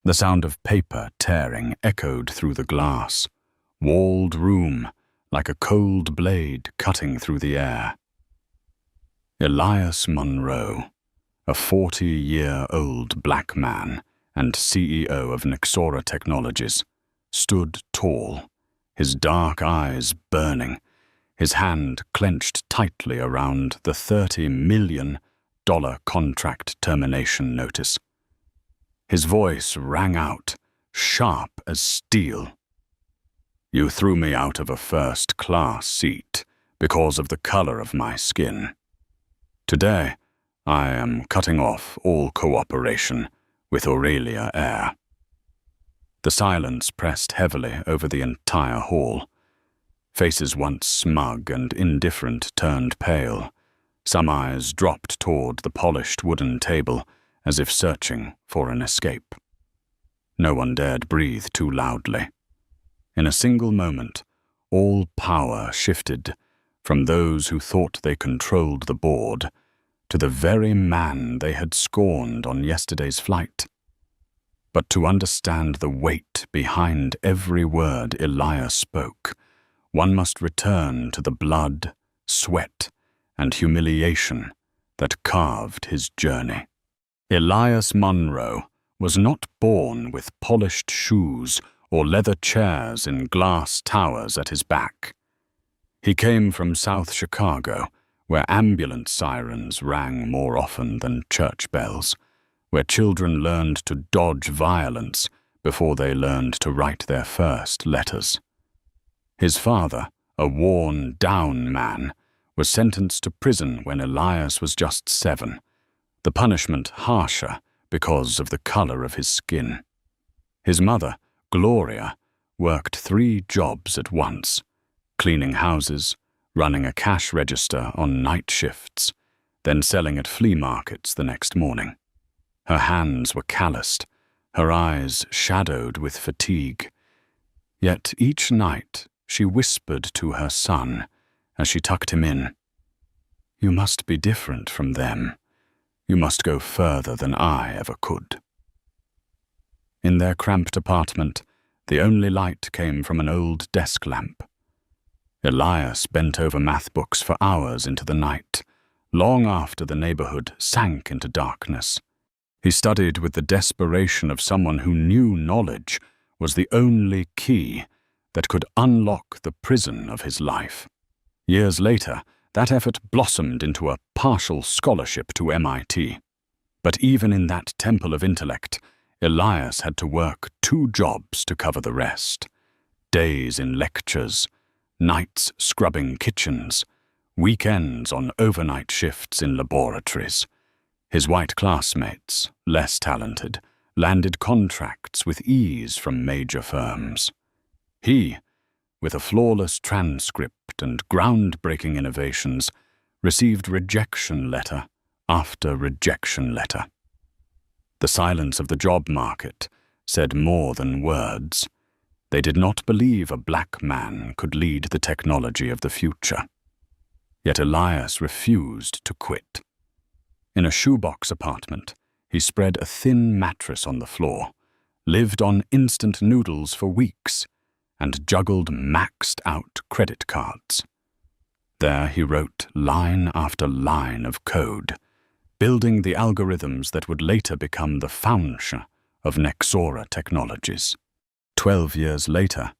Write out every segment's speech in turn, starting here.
The sound of paper tearing echoed through the glass, walled room like a cold blade cutting through the air. Elias Monroe, a 40-year-old black man and CEO of Nexora Technologies, stood tall, his dark eyes burning, his hand clenched tightly around the $30 million contract termination notice. His voice rang out, sharp as steel. "You threw me out of a first-class seat because of the color of my skin. Today, I am cutting off all cooperation with Aurelia Air." The silence pressed heavily over the entire hall. Faces once smug and indifferent turned pale. Some eyes dropped toward the polished wooden table, as if searching for an escape. No one dared breathe too loudly. In a single moment, all power shifted from those who thought they controlled the board to the very man they had scorned on yesterday's flight. But to understand the weight behind every word Elias spoke, one must return to the blood, sweat, and humiliation that carved his journey. Elias Monroe was not born with polished shoes or leather chairs in glass towers at his back. He came from South Chicago, where ambulance sirens rang more often than church bells, where children learned to dodge violence before they learned to write their first letters. His father, a worn-down man, was sentenced to prison when Elias was just 7, the punishment harsher because of the color of his skin. His mother, Gloria, worked 3 jobs at once, cleaning houses, running a cash register on night shifts, then selling at flea markets the next morning. Her hands were calloused, her eyes shadowed with fatigue. Yet each night she whispered to her son as she tucked him in, "You must be different from them. You must go further than I ever could." In their cramped apartment, the only light came from an old desk lamp. Elias bent over math books for hours into the night, long after the neighborhood sank into darkness. He studied with the desperation of someone who knew knowledge was the only key that could unlock the prison of his life. Years later, that effort blossomed into a partial scholarship to MIT. But even in that temple of intellect, Elias had to work 2 jobs to cover the rest. Days in lectures, nights scrubbing kitchens, weekends on overnight shifts in laboratories. His white classmates, less talented, landed contracts with ease from major firms. He, with a flawless transcript and groundbreaking innovations, received rejection letter after rejection letter. The silence of the job market said more than words. They did not believe a black man could lead the technology of the future. Yet Elias refused to quit. In a shoebox apartment, he spread a thin mattress on the floor, lived on instant noodles for weeks, and juggled maxed-out credit cards. There he wrote line after line of code, building the algorithms that would later become the foundation of Nexora Technologies. 12 years later,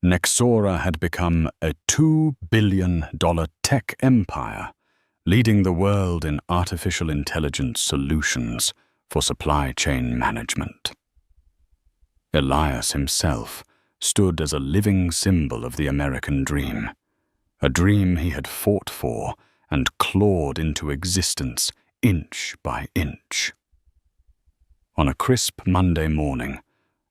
Nexora had become a $2 billion tech empire, leading the world in artificial intelligence solutions for supply chain management. Elias himself stood as a living symbol of the American dream, a dream he had fought for and clawed into existence inch by inch. On a crisp Monday morning,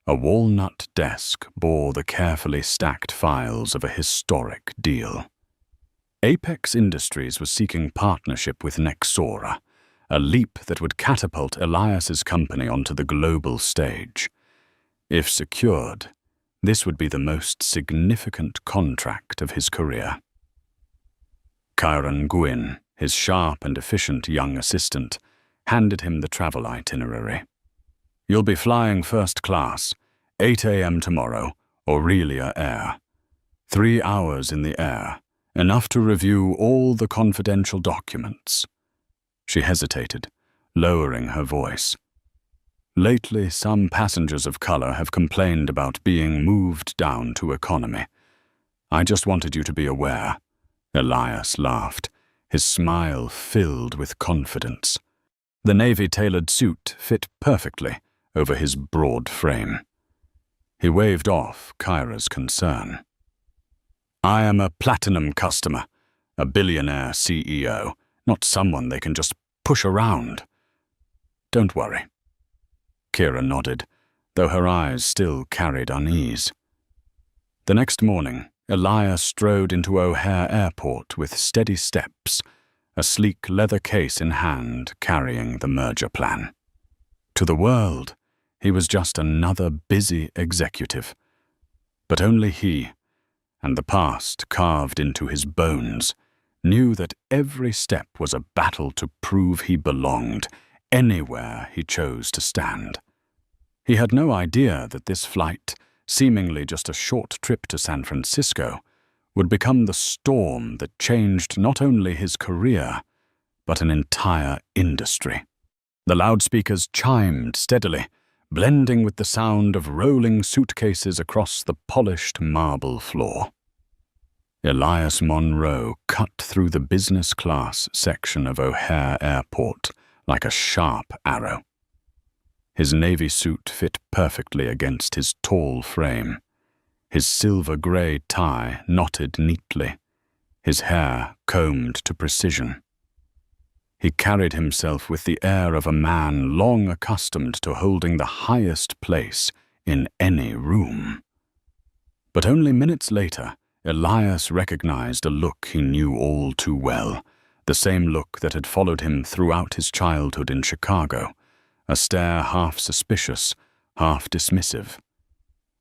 a walnut desk bore the carefully stacked files of a historic deal. Apex Industries was seeking partnership with Nexora, a leap that would catapult Elias's company onto the global stage. If secured, this would be the most significant contract of his career. Kyron Gwynn, his sharp and efficient young assistant, handed him the travel itinerary. You'll be flying first class, 8 a.m. tomorrow, Aurelia Air. 3 hours in the air, enough to review all the confidential documents. She hesitated, lowering her voice. Lately, some passengers of color have complained about being moved down to economy. I just wanted you to be aware. Elias laughed, his smile filled with confidence. The navy-tailored suit fit perfectly over his broad frame. He waved off Kyra's concern. I am a platinum customer, a billionaire CEO, not someone they can just push around. Don't worry. Kyra nodded, though her eyes still carried unease. The next morning, Elias strode into O'Hare Airport with steady steps, a sleek leather case in hand carrying the merger plan. To the world, he was just another busy executive. But only he, and the past carved into his bones, knew that every step was a battle to prove he belonged anywhere he chose to stand. He had no idea that this flight, seemingly just a short trip to San Francisco, would become the storm that changed not only his career, but an entire industry. The loudspeakers chimed steadily, blending with the sound of rolling suitcases across the polished marble floor. Elias Monroe cut through the business class section of O'Hare Airport like a sharp arrow. His navy suit fit perfectly against his tall frame, his silver-gray tie knotted neatly, his hair combed to precision. He carried himself with the air of a man long accustomed to holding the highest place in any room. But only minutes later, Elias recognized a look he knew all too well, the same look that had followed him throughout his childhood in Chicago, a stare half suspicious, half dismissive.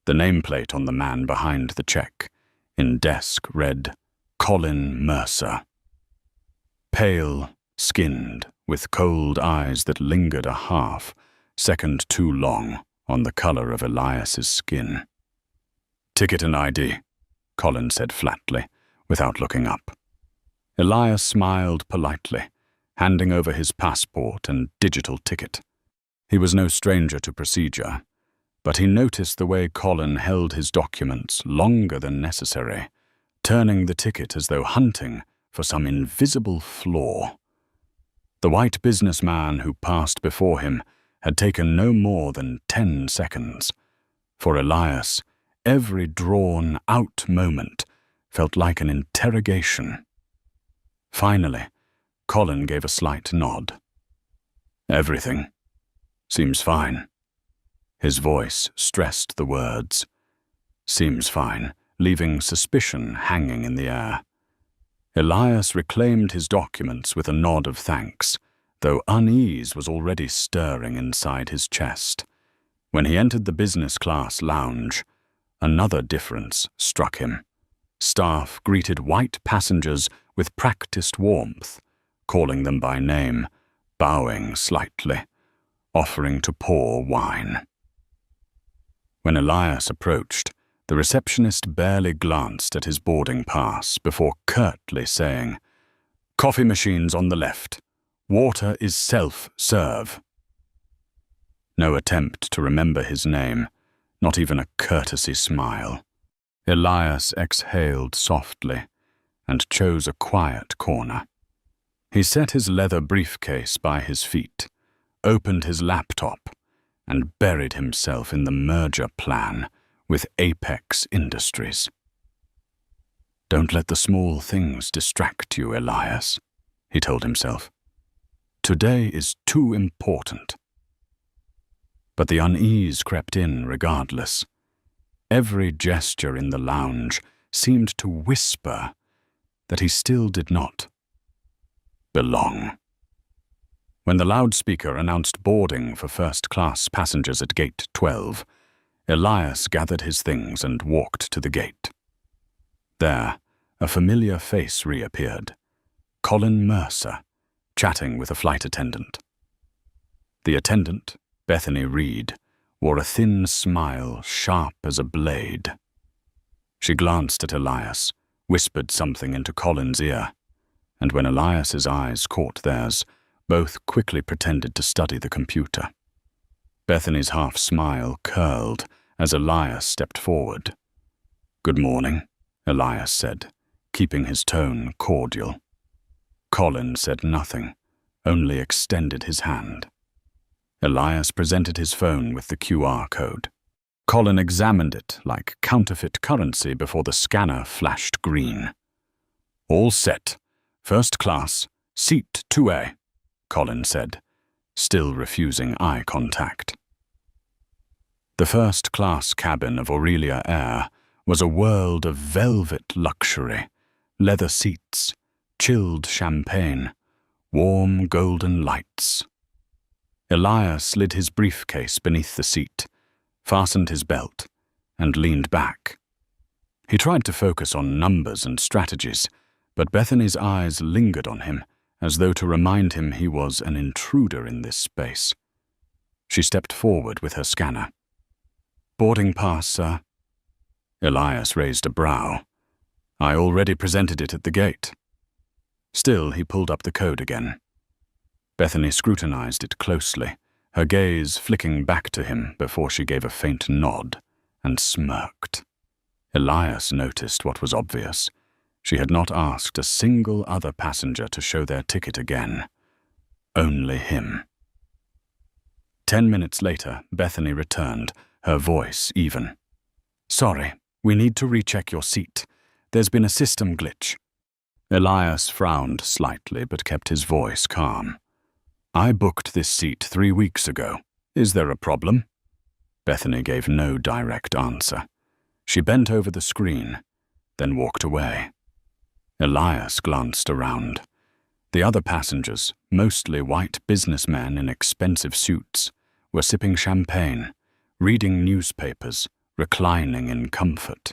The nameplate on the man behind the check, in desk, read, Colin Mercer. Pale, skinned, with cold eyes that lingered a half-second too long on the color of Elias's skin. Ticket and ID, Colin said flatly, without looking up. Elias smiled politely, handing over his passport and digital ticket. He was no stranger to procedure, but he noticed the way Colin held his documents longer than necessary, turning the ticket as though hunting for some invisible flaw. The white businessman who passed before him had taken no more than 10 seconds. For Elias, every drawn-out moment felt like an interrogation. Finally, Colin gave a slight nod. Everything seems fine. His voice stressed the words. Seems fine, leaving suspicion hanging in the air. Elias reclaimed his documents with a nod of thanks, though unease was already stirring inside his chest. When he entered the business class lounge, another difference struck him. Staff greeted white passengers with practiced warmth, calling them by name, bowing slightly, offering to pour wine. When Elias approached, the receptionist barely glanced at his boarding pass before curtly saying, Coffee machines on the left. Water is self-serve. No attempt to remember his name, not even a courtesy smile. Elias exhaled softly and chose a quiet corner. He set his leather briefcase by his feet, opened his laptop, and buried himself in the merger plan with Apex Industries. Don't let the small things distract you, Elias, he told himself. Today is too important. But the unease crept in regardless. Every gesture in the lounge seemed to whisper that he still did not belong. When the loudspeaker announced boarding for first-class passengers at Gate 12, Elias gathered his things and walked to the gate. There, a familiar face reappeared, Colin Mercer, chatting with a flight attendant. The attendant, Bethany Reed, wore a thin smile sharp as a blade. She glanced at Elias, whispered something into Colin's ear, and when Elias's eyes caught theirs, both quickly pretended to study the computer. Bethany's half-smile curled as Elias stepped forward. "Good morning," Elias said, keeping his tone cordial. Colin said nothing, only extended his hand. Elias presented his phone with the QR code. Colin examined it like counterfeit currency before the scanner flashed green. "All set. First class, seat 2A, Colin said, still refusing eye contact. The first-class cabin of Aurelia Air was a world of velvet luxury, leather seats, chilled champagne, warm golden lights. Elias slid his briefcase beneath the seat, fastened his belt, and leaned back. He tried to focus on numbers and strategies, but Bethany's eyes lingered on him, as though to remind him he was an intruder in this space. She stepped forward with her scanner. "Boarding pass, sir." Elias raised a brow. "I already presented it at the gate." Still, he pulled up the code again. Bethany scrutinized it closely, her gaze flicking back to him before she gave a faint nod and smirked. Elias noticed what was obvious. She had not asked a single other passenger to show their ticket again. Only him. 10 minutes later, Bethany returned, her voice even. "Sorry, we need to recheck your seat. There's been a system glitch." Elias frowned slightly but kept his voice calm. "I booked this seat 3 weeks ago. Is there a problem?" Bethany gave no direct answer. She bent over the screen, then walked away. Elias glanced around. The other passengers, mostly white businessmen in expensive suits, were sipping champagne, reading newspapers, reclining in comfort.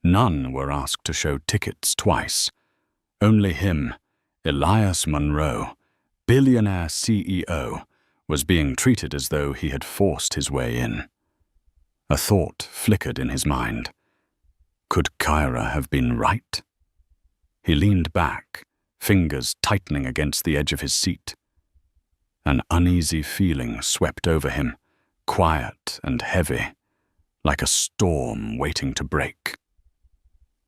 None were asked to show tickets twice. Only him, Elias Monroe, billionaire CEO, was being treated as though he had forced his way in. A thought flickered in his mind. Could Kyra have been right? He leaned back, fingers tightening against the edge of his seat. An uneasy feeling swept over him, quiet and heavy, like a storm waiting to break.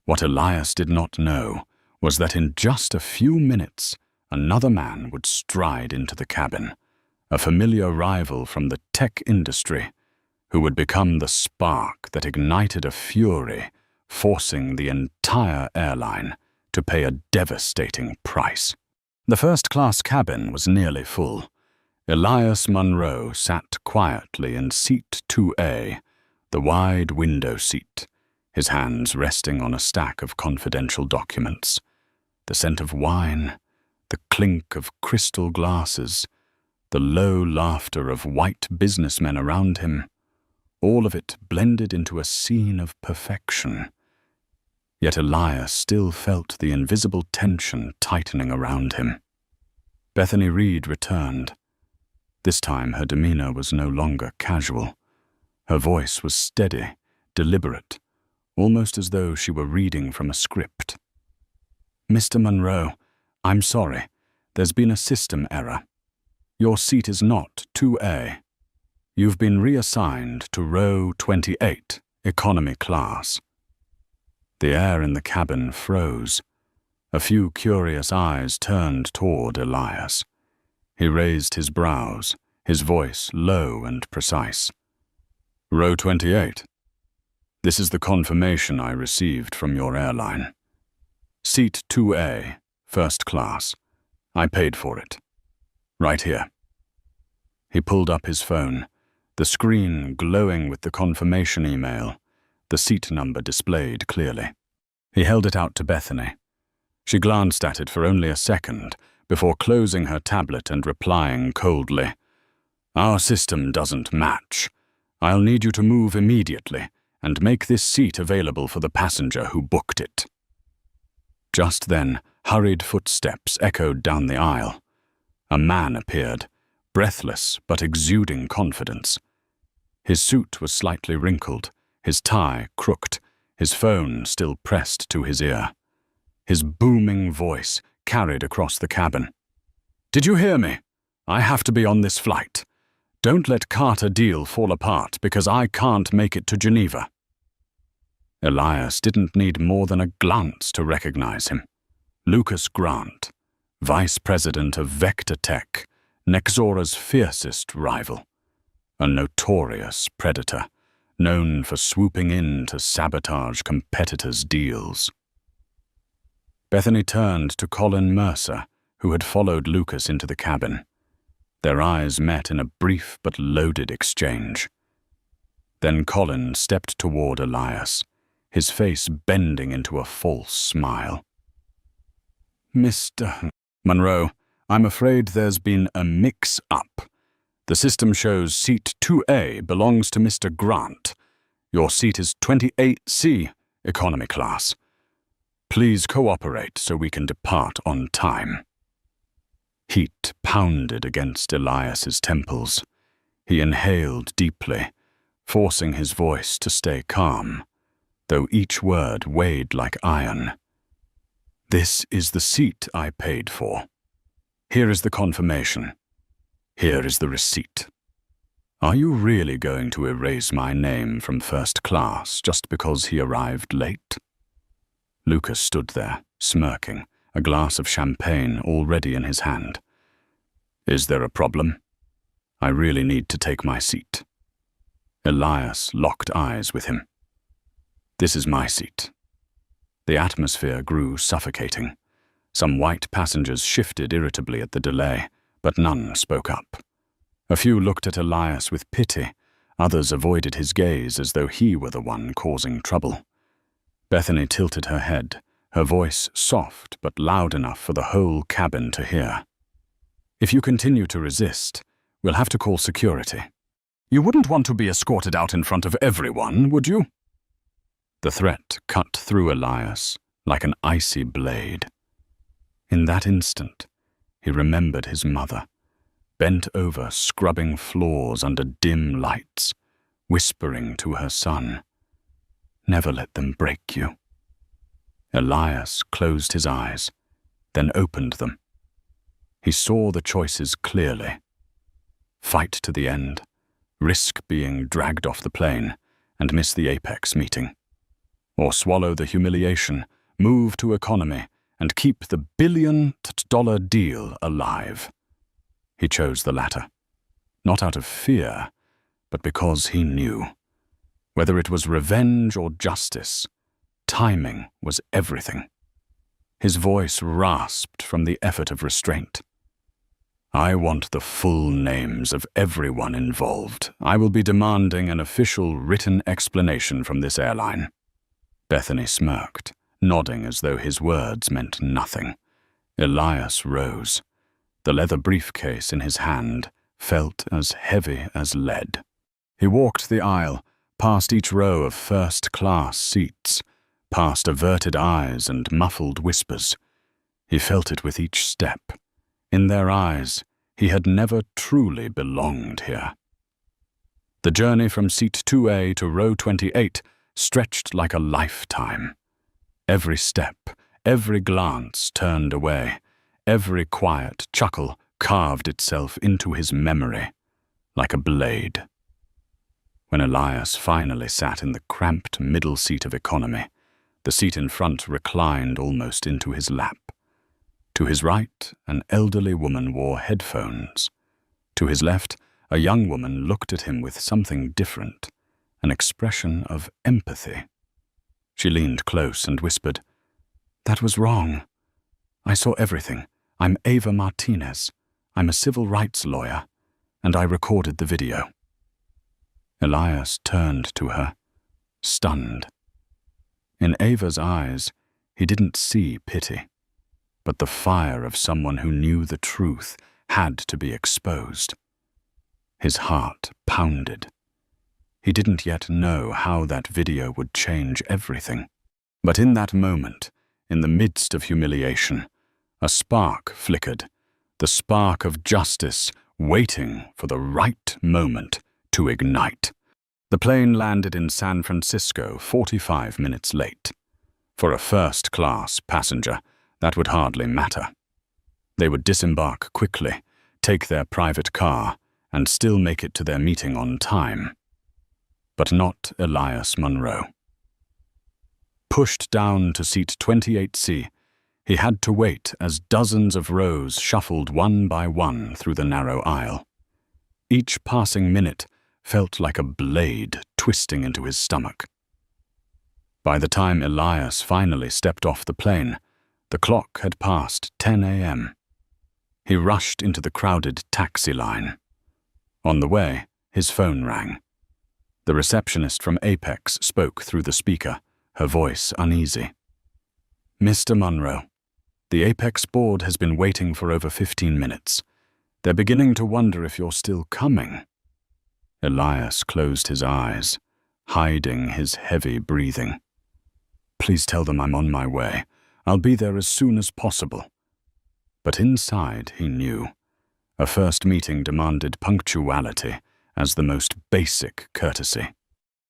What Elias did not know was that in just a few minutes, another man would stride into the cabin, a familiar rival from the tech industry, who would become the spark that ignited a fury, forcing the entire airline to pay a devastating price. The first-class cabin was nearly full. Elias Monroe sat quietly in seat 2A, the wide window seat, his hands resting on a stack of confidential documents. The scent of wine, the clink of crystal glasses, the low laughter of white businessmen around him, all of it blended into a scene of perfection. Yet Elias still felt the invisible tension tightening around him. Bethany Reed returned. This time her demeanor was no longer casual. Her voice was steady, deliberate, almost as though she were reading from a script. "Mr. Monroe, I'm sorry. There's been a system error. Your seat is not 2A. You've been reassigned to row 28, economy class." The air in the cabin froze. A few curious eyes turned toward Elias. He raised his brows, his voice low and precise. "Row 28. This is the confirmation I received from your airline. Seat 2A, first class. I paid for it. Right here." He pulled up his phone, the screen glowing with the confirmation email, the seat number displayed clearly. He held it out to Bethany. She glanced at it for only a second before closing her tablet and replying coldly, "Our system doesn't match. I'll need you to move immediately and make this seat available for the passenger who booked it." Just then, hurried footsteps echoed down the aisle. A man appeared, breathless but exuding confidence. His suit was slightly wrinkled, his tie crooked, his phone still pressed to his ear. His booming voice carried across the cabin. "Did you hear me? I have to be on this flight. Don't let Carter deal fall apart because I can't make it to Geneva." Elias didn't need more than a glance to recognize him. Lucas Grant, Vice President of Vector Tech, Nexora's fiercest rival. A notorious predator, known for swooping in to sabotage competitors' deals. Bethany turned to Colin Mercer, who had followed Lucas into the cabin. Their eyes met in a brief but loaded exchange. Then Colin stepped toward Elias, his face bending into a false smile. "Mr. Monroe, I'm afraid there's been a mix-up. The system shows seat 2A belongs to Mr. Grant. Your seat is 28C, economy class. Please cooperate so we can depart on time." Heat pounded against Elias's temples. He inhaled deeply, forcing his voice to stay calm, though each word weighed like iron. "This is the seat I paid for. Here is the confirmation. Here is the receipt. Are you really going to erase my name from first class just because he arrived late?" Lucas stood there, smirking, a glass of champagne already in his hand. "Is there a problem? I really need to take my seat." Elias locked eyes with him. "This is my seat." The atmosphere grew suffocating. Some white passengers shifted irritably at the delay, but none spoke up. A few looked at Elias with pity, others avoided his gaze as though he were the one causing trouble. Bethany tilted her head, her voice soft but loud enough for the whole cabin to hear. "If you continue to resist, we'll have to call security. You wouldn't want to be escorted out in front of everyone, would you?" The threat cut through Elias like an icy blade. In that instant, he remembered his mother, bent over scrubbing floors under dim lights, whispering to her son, "Never let them break you." Elias closed his eyes, then opened them. He saw the choices clearly. Fight to the end, risk being dragged off the plane, and miss the apex meeting. Or swallow the humiliation, move to economy, and keep the billion-dollar deal alive. He chose the latter, not out of fear, but because he knew. Whether it was revenge or justice, timing was everything. His voice rasped from the effort of restraint. "I want the full names of everyone involved. I will be demanding an official written explanation from this airline." Bethany smirked, nodding as though his words meant nothing. Elias rose. The leather briefcase in his hand felt as heavy as lead. He walked the aisle, past each row of first-class seats, past averted eyes and muffled whispers. He felt it with each step. In their eyes, he had never truly belonged here. The journey from seat 2A to row 28 stretched like a lifetime. Every step, every glance turned away, every quiet chuckle carved itself into his memory like a blade. When Elias finally sat in the cramped middle seat of economy, the seat in front reclined almost into his lap. To his right, an elderly woman wore headphones. To his left, a young woman looked at him with something different, an expression of empathy. She leaned close and whispered, "That was wrong. I saw everything. I'm Ava Martinez. I'm a civil rights lawyer, and I recorded the video." Elias turned to her, stunned. In Ava's eyes, he didn't see pity, but the fire of someone who knew the truth had to be exposed. His heart pounded. He didn't yet know how that video would change everything. But in that moment, in the midst of humiliation, a spark flickered, the spark of justice waiting for the right moment to ignite. The plane landed in San Francisco 45 minutes late. For a first-class passenger, that would hardly matter. They would disembark quickly, take their private car, and still make it to their meeting on time. But not Elias Munro. Pushed down to seat 28C, he had to wait as dozens of rows shuffled one by one through the narrow aisle. Each passing minute felt like a blade twisting into his stomach. By the time Elias finally stepped off the plane, the clock had passed 10 a.m. He rushed into the crowded taxi line. On the way, his phone rang. The receptionist from Apex spoke through the speaker, her voice uneasy. "Mr. Munro, the Apex board has been waiting for over 15 minutes. They're beginning to wonder if you're still coming." Elias closed his eyes, hiding his heavy breathing. "Please tell them I'm on my way. I'll be there as soon as possible." But inside, he knew. A first meeting demanded punctuality as the most basic courtesy.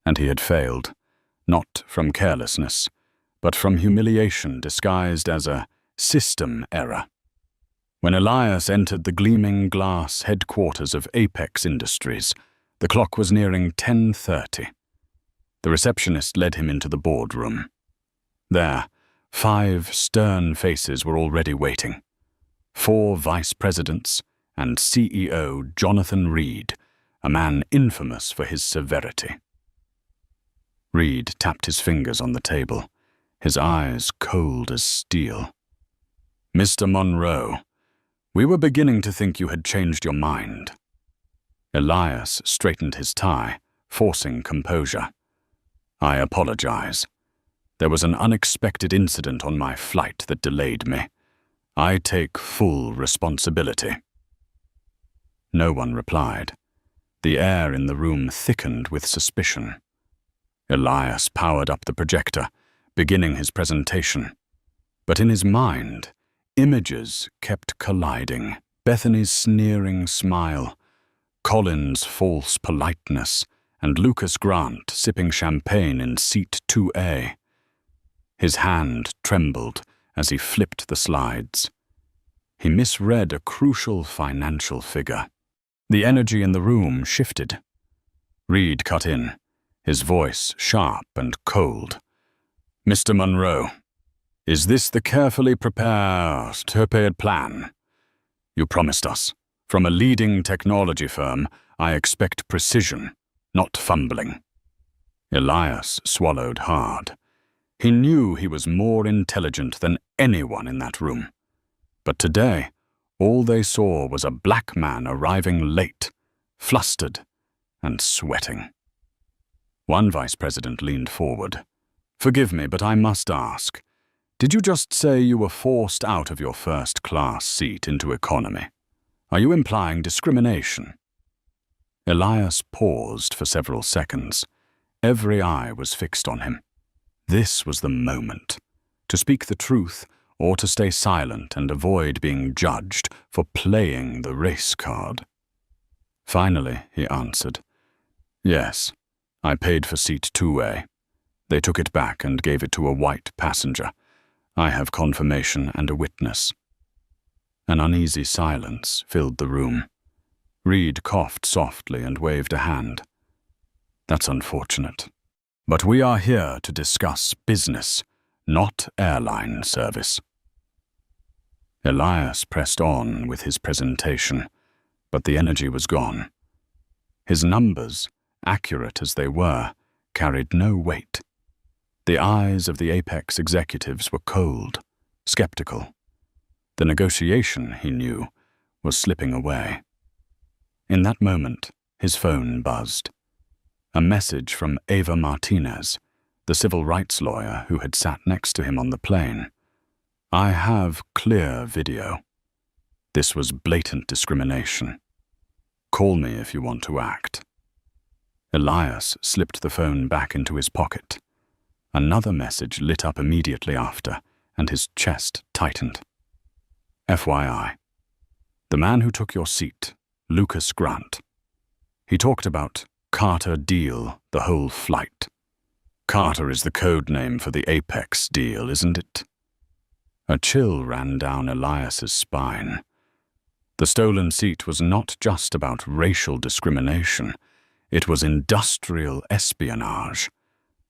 And he had failed, not from carelessness, but from humiliation disguised as a system error. When Elias entered the gleaming glass headquarters of Apex Industries, the clock was nearing 10:30. The receptionist led him into the boardroom. There, 5 stern faces were already waiting. 4 vice presidents and CEO Jonathan Reed, a man infamous for his severity. Reed tapped his fingers on the table, his eyes cold as steel. "Mr. Munro, we were beginning to think you had changed your mind." Elias straightened his tie, forcing composure. "I apologize. There was an unexpected incident on my flight that delayed me. I take full responsibility." No one replied. The air in the room thickened with suspicion. Elias powered up the projector, beginning his presentation. But in his mind, images kept colliding. Bethany's sneering smile, Colin's false politeness, and Lucas Grant sipping champagne in seat 2A. His hand trembled as he flipped the slides. He misread a crucial financial figure. The energy in the room shifted. Reed cut in, his voice sharp and cold. "Mr. Munro, is this the carefully prepared plan? You promised us. From a leading technology firm, I expect precision, not fumbling." Elias swallowed hard. He knew he was more intelligent than anyone in that room. But today, all they saw was a black man arriving late, flustered, and sweating. One vice president leaned forward. "Forgive me, but I must ask, did you just say you were forced out of your first-class seat into economy? Are you implying discrimination?" Elias paused for several seconds. Every eye was fixed on him. This was the moment, to speak the truth or to stay silent and avoid being judged for playing the race card. Finally, he answered, "Yes, I paid for seat 2A. They took it back and gave it to a white passenger. I have confirmation and a witness." An uneasy silence filled the room. Reed coughed softly and waved a hand. "That's unfortunate. But we are here to discuss business, not airline service." Elias pressed on with his presentation, but the energy was gone. His numbers, accurate as they were, carried no weight. The eyes of the Apex executives were cold, skeptical. The negotiation, he knew, was slipping away. In that moment, his phone buzzed. A message from Ava Martinez, the civil rights lawyer who had sat next to him on the plane. "I have clear video. This was blatant discrimination. Call me if you want to act." Elias slipped the phone back into his pocket. Another message lit up immediately after, and his chest tightened. "FYI, the man who took your seat, Lucas Grant. He talked about Carter deal the whole flight. Carter is the code name for the Apex deal, isn't it? A chill ran down Elias's spine. The stolen seat was not just about racial discrimination. It was industrial espionage.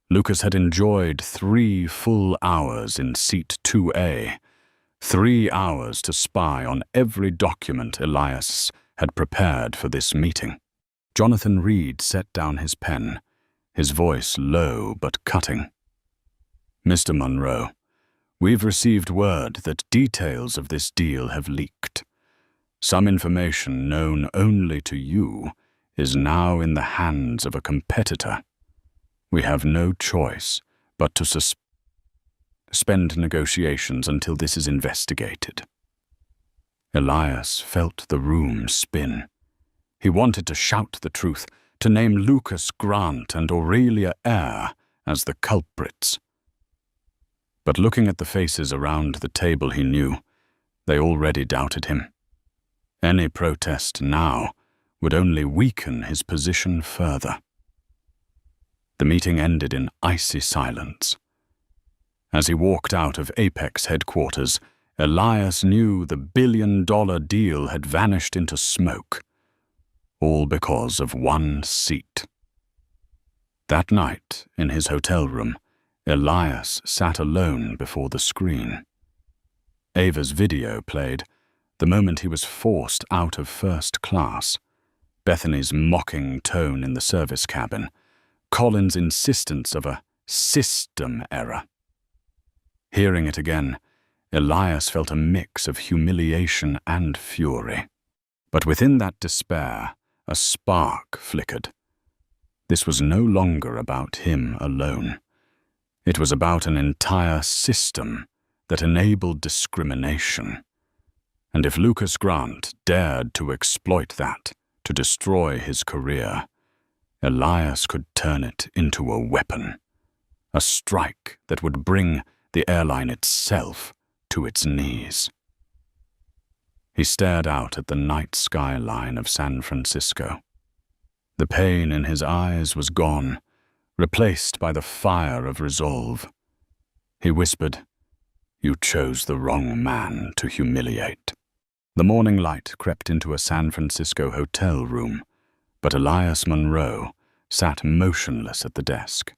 Lucas had enjoyed 3 full hours in seat 2A, 3 hours to spy on every document Elias had prepared for this meeting. Jonathan Reed set down his pen, his voice low but cutting. "Mr. Monroe, we've received word that details of this deal have leaked. Some information known only to you is now in the hands of a competitor. We have no choice but to suspend negotiations until this is investigated." Elias felt the room spin. He wanted to shout the truth, to name Lucas Grant and Aurelia Eyre as the culprits. But looking at the faces around the table, he knew they already doubted him. Any protest now would only weaken his position further. The meeting ended in icy silence. As he walked out of Apex headquarters, Elias knew the billion-dollar deal had vanished into smoke, all because of one seat. That night, in his hotel room, Elias sat alone before the screen. Ava's video played, the moment he was forced out of first class, Bethany's mocking tone in the service cabin, Colin's insistence of a system error. Hearing it again, Elias felt a mix of humiliation and fury. But within that despair, a spark flickered. This was no longer about him alone. It was about an entire system that enabled discrimination. And if Lucas Grant dared to exploit that to destroy his career, Elias could turn it into a weapon, a strike that would bring the airline itself to its knees. He stared out at the night skyline of San Francisco. The pain in his eyes was gone, replaced by the fire of resolve. He whispered, "You chose the wrong man to humiliate." The morning light crept into a San Francisco hotel room, but Elias Monroe sat motionless at the desk.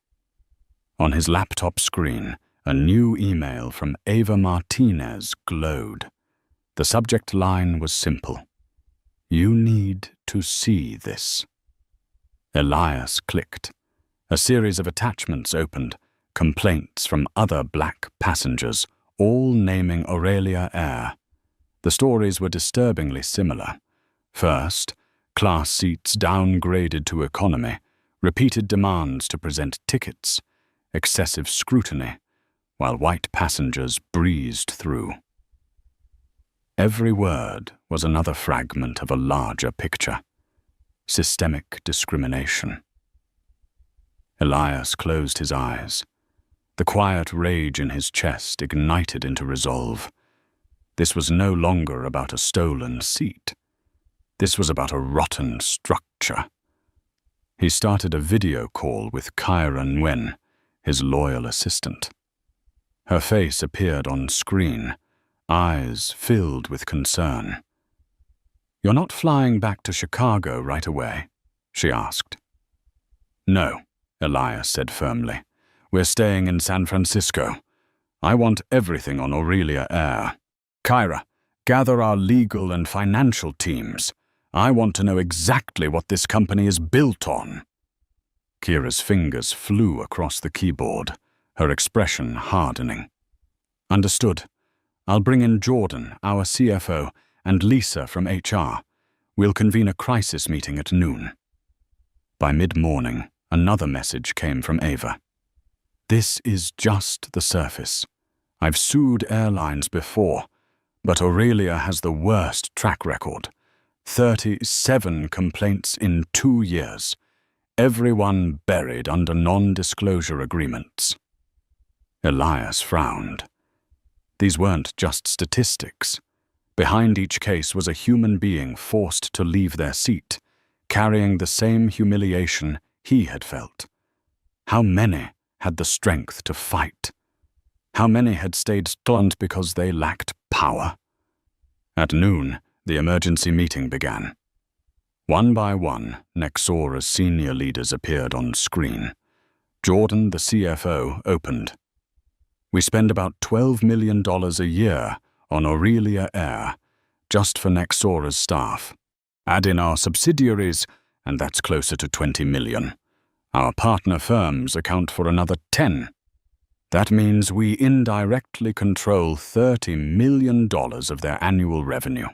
On his laptop screen, a new email from Ava Martinez glowed. The subject line was simple: "You need to see this." Elias clicked. A series of attachments opened, complaints from other black passengers, all naming Aurelia Eyre. The stories were disturbingly similar. First, class seats downgraded to economy, repeated demands to present tickets, excessive scrutiny, while white passengers breezed through. Every word was another fragment of a larger picture: systemic discrimination. Elias closed his eyes. The quiet rage in his chest ignited into resolve. This was no longer about a stolen seat. This was about a rotten structure. He started a video call with Kyra Nguyen, his loyal assistant. Her face appeared on screen, eyes filled with concern. "You're not flying back to Chicago right away?" she asked. "No," Elias said firmly. "We're staying in San Francisco. I want everything on Aurelia Eyre. Kyra, gather our legal and financial teams. I want to know exactly what this company is built on." Kyra's fingers flew across the keyboard, her expression hardening. "Understood. I'll bring in Jordan, our CFO, and Lisa from HR. We'll convene a crisis meeting at noon." By mid-morning, another message came from Ava. "This is just the surface. I've sued airlines before, but Aurelia has the worst track record. 37 complaints in 2 years. Everyone buried under non-disclosure agreements." Elias frowned. These weren't just statistics. Behind each case was a human being forced to leave their seat, carrying the same humiliation he had felt. How many had the strength to fight? How many had stayed stunned because they lacked power? At noon, the emergency meeting began. One by one, Nexora's senior leaders appeared on screen. Jordan, the CFO, opened. "We spend about $12 million a year on Aurelia Air, just for Nexora's staff. Add in our subsidiaries, and that's closer to $20 million. Our partner firms account for another 10. That means we indirectly control $30 million of their annual revenue."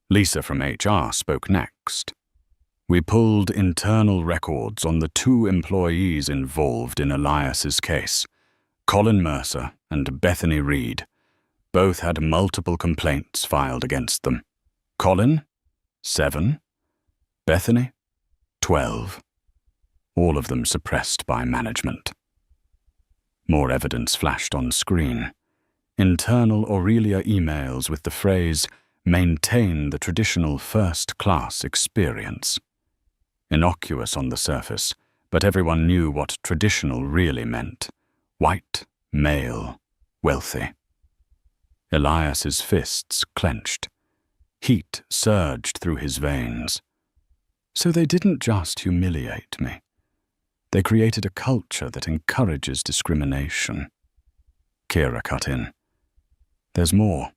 Lisa from HR spoke next. "We pulled internal records on the 2 employees involved in Elias's case, Colin Mercer and Bethany Reed. Both had multiple complaints filed against them. Colin, 7. Bethany, 12. All of them suppressed by management." More evidence flashed on screen. Internal Aurelia emails with the phrase, "Maintain the traditional first-class experience." Innocuous on the surface, but everyone knew what traditional really meant. White, male, wealthy. Elias's fists clenched. Heat surged through his veins. So they didn't just humiliate me. They created a culture that encourages discrimination. Kira cut in. "There's more.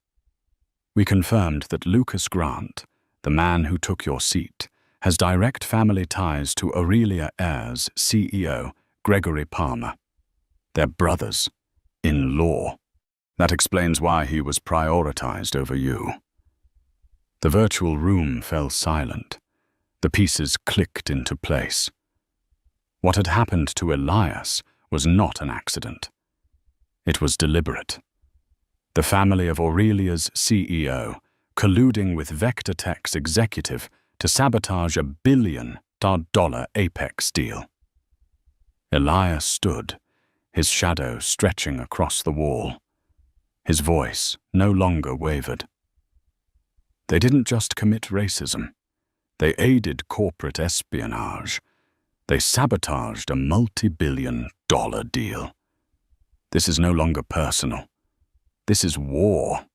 We confirmed that Lucas Grant, the man who took your seat, has direct family ties to Aurelia Air's CEO, Gregory Palmer. They're brothers, in law. That explains why he was prioritized over you." The virtual room fell silent. The pieces clicked into place. What had happened to Elias was not an accident. It was deliberate. The family of Aurelia's CEO, colluding with Vector Tech's executive to sabotage a $1 billion Apex deal. Elias stood, his shadow stretching across the wall. His voice no longer wavered. They didn't just commit racism. They aided corporate espionage. They sabotaged a multi-billion-dollar deal. This is no longer personal. This is war.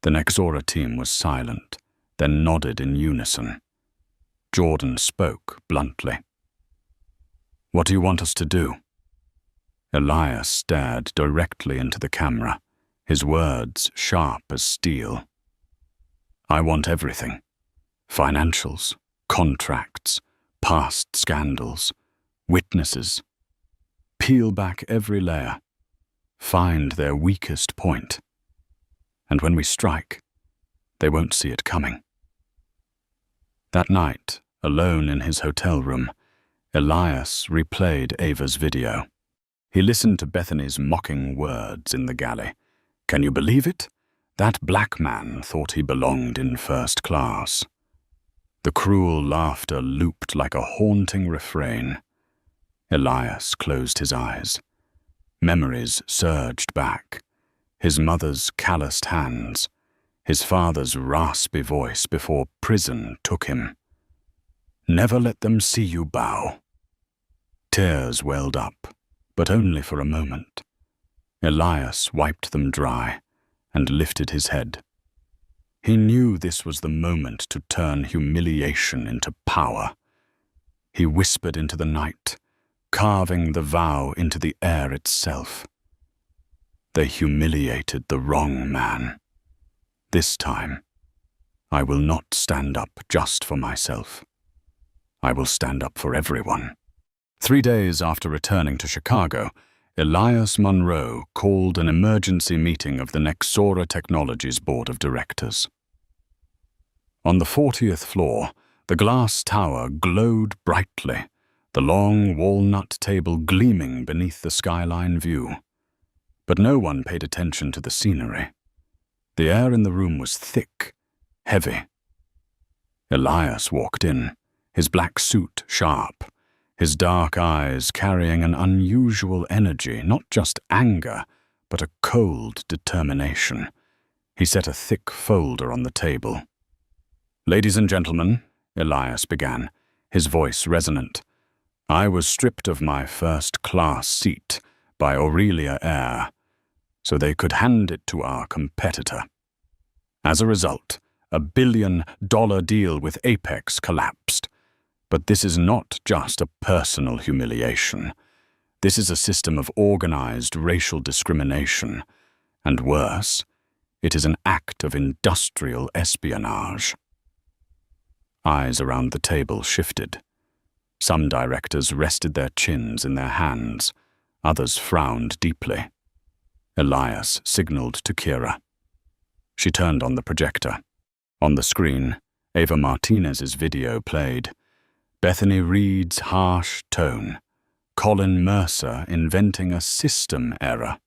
The Nexora team was silent, then nodded in unison. Jordan spoke bluntly. "What do you want us to do?" Elias stared directly into the camera, his words sharp as steel. "I want everything. Financials, contracts, past scandals, witnesses. Peel back every layer. Find their weakest point. And when we strike, they won't see it coming." That night, alone in his hotel room, Elias replayed Ava's video. He listened to Bethany's mocking words in the galley. "Can you believe it? That black man thought he belonged in first class." The cruel laughter looped like a haunting refrain. Elias closed his eyes. Memories surged back. His mother's calloused hands, his father's raspy voice before prison took him. "Never let them see you bow." Tears welled up, but only for a moment. Elias wiped them dry and lifted his head. He knew this was the moment to turn humiliation into power. He whispered into the night, carving the vow into the air itself. They humiliated the wrong man. This time, I will not stand up just for myself. I will stand up for everyone. 3 days after returning to Chicago, Elias Monroe called an emergency meeting of the Nexora Technologies Board of Directors. On the 40th floor, the glass tower glowed brightly, the long walnut table gleaming beneath the skyline view. But no one paid attention to the scenery. The air in the room was thick, heavy. Elias walked in, his black suit sharp, his dark eyes carrying an unusual energy, not just anger, but a cold determination. He set a thick folder on the table. "Ladies and gentlemen," Elias began, his voice resonant, "I was stripped of my first-class seat by Aurelia Air, so they could hand it to our competitor. As a result, $1 billion deal with Apex collapsed. But this is not just a personal humiliation. This is a system of organized racial discrimination. And worse, it is an act of industrial espionage." Eyes around the table shifted. Some directors rested their chins in their hands. Others frowned deeply. Elias signaled to Kira. She turned on the projector. On the screen, Ava Martinez's video played. Bethany Reed's harsh tone. Colin Mercer inventing a system error.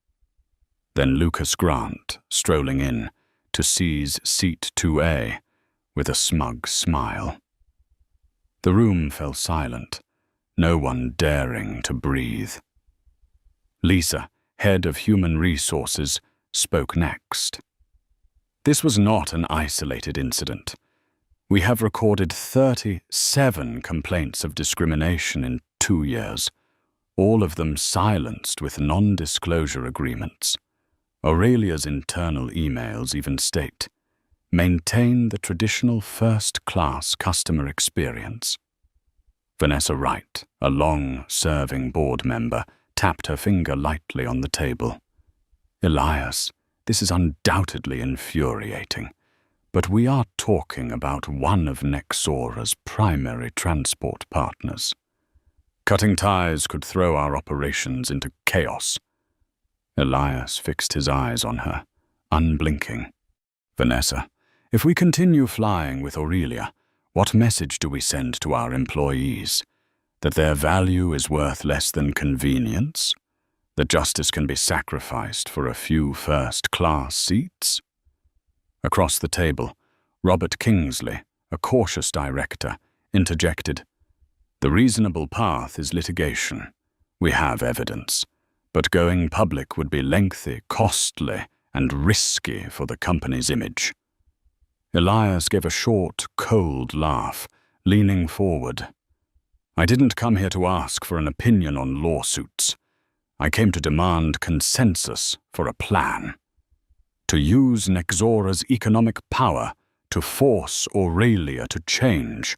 Then Lucas Grant strolling in to seize seat 2A with a smug smile. The room fell silent, no one daring to breathe. Lisa, head of human resources, spoke next. "This was not an isolated incident. We have recorded 37 complaints of discrimination in 2 years, all of them silenced with non-disclosure agreements. Aurelia's internal emails even state, 'Maintain the traditional first-class customer experience.'" Vanessa Wright, a long-serving board member, tapped her finger lightly on the table. "Elias, this is undoubtedly infuriating, but we are talking about one of Nexora's primary transport partners. Cutting ties could throw our operations into chaos." Elias fixed his eyes on her, unblinking. "Vanessa, if we continue flying with Aurelia, what message do we send to our employees? That their value is worth less than convenience? That justice can be sacrificed for a few first-class seats?" Across the table, Robert Kingsley, a cautious director, interjected, "The reasonable path is litigation. We have evidence, but going public would be lengthy, costly, and risky for the company's image." Elias gave a short, cold laugh, leaning forward. "I didn't come here to ask for an opinion on lawsuits. I came to demand consensus for a plan. To use Nexora's economic power to force Aurelia to change.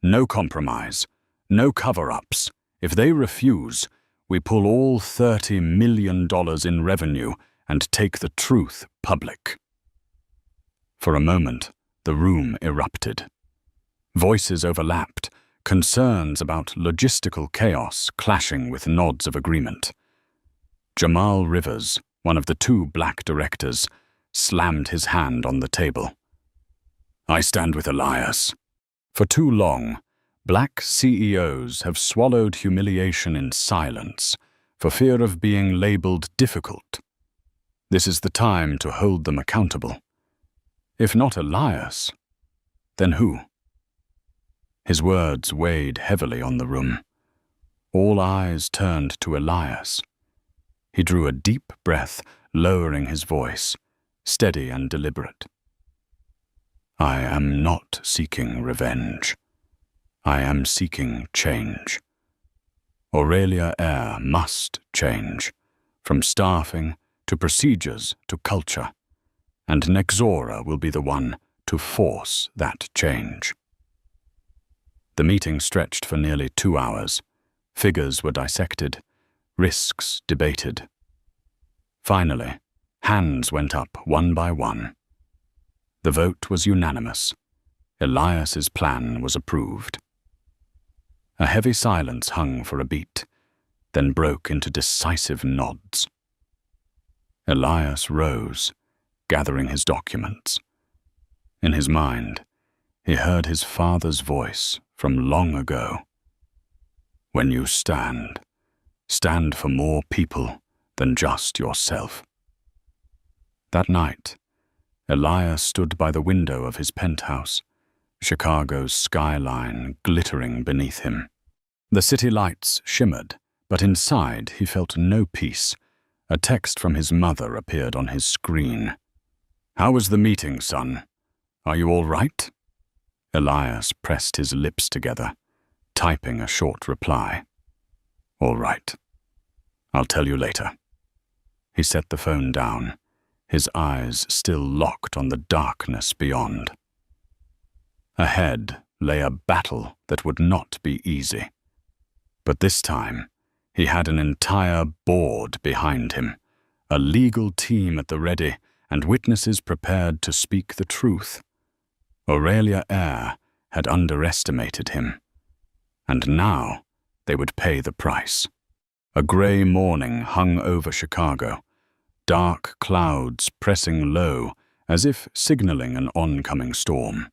No compromise, no cover-ups. If they refuse, we pull all $30 million in revenue and take the truth public." For a moment, the room erupted. Voices overlapped, concerns about logistical chaos clashing with nods of agreement. Jamal Rivers, one of the 2 black directors, slammed his hand on the table. "I stand with Elias. For too long, black CEOs have swallowed humiliation in silence for fear of being labeled difficult. This is the time to hold them accountable. If not Elias, then who?" His words weighed heavily on the room. All eyes turned to Elias. He drew a deep breath, lowering his voice, steady and deliberate. "I am not seeking revenge. I am seeking change. Aurelia Air must change, from staffing to procedures to culture, and Nexora will be the one to force that change." The meeting stretched for nearly 2 hours. Figures were dissected, risks debated. Finally, hands went up one by one. The vote was unanimous. Elias's plan was approved. A heavy silence hung for a beat, then broke into decisive nods. Elias rose, gathering his documents. In his mind, he heard his father's voice from long ago. "When you stand, stand for more people than just yourself." That night, Elias stood by the window of his penthouse, Chicago's skyline glittering beneath him. The city lights shimmered, but inside he felt no peace. A text from his mother appeared on his screen. How was the meeting, son? Are you all right? Elias pressed his lips together, typing a short reply. All right. I'll tell you later. He set the phone down, his eyes still locked on the darkness beyond. Ahead lay a battle that would not be easy. But this time, he had an entire board behind him, a legal team at the ready, and witnesses prepared to speak the truth. Aurelia Eyre had underestimated him, and now they would pay the price. A grey morning hung over Chicago, dark clouds pressing low as if signaling an oncoming storm.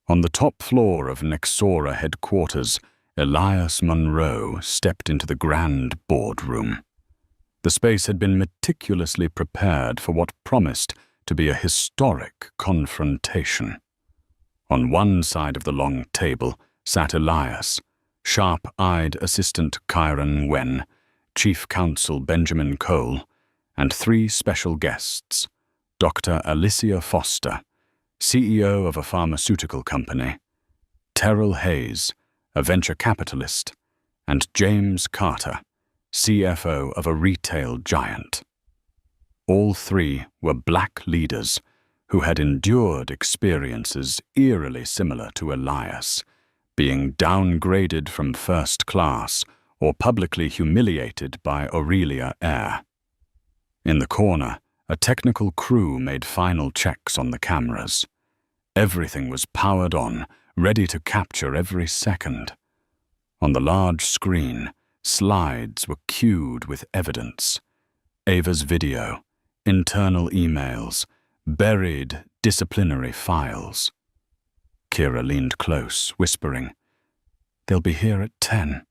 On the top floor of Nexora headquarters, Elias Monroe stepped into the grand boardroom. The space had been meticulously prepared for what promised to be a historic confrontation. On one side of the long table sat Elias, sharp-eyed Assistant Kyron Wen, Chief Counsel Benjamin Cole, and three special guests, Dr. Alicia Foster, CEO of a pharmaceutical company, Terrell Hayes, a venture capitalist, and James Carter, CFO of a retail giant. All three were black leaders who had endured experiences eerily similar to Elias, being downgraded from first class or publicly humiliated by Aurelia Eyre. In the corner, a technical crew made final checks on the cameras. Everything was powered on, ready to capture every second. On the large screen, slides were queued with evidence. Ava's video, internal emails, buried disciplinary files. Kira leaned close, whispering, "They'll be here at 10.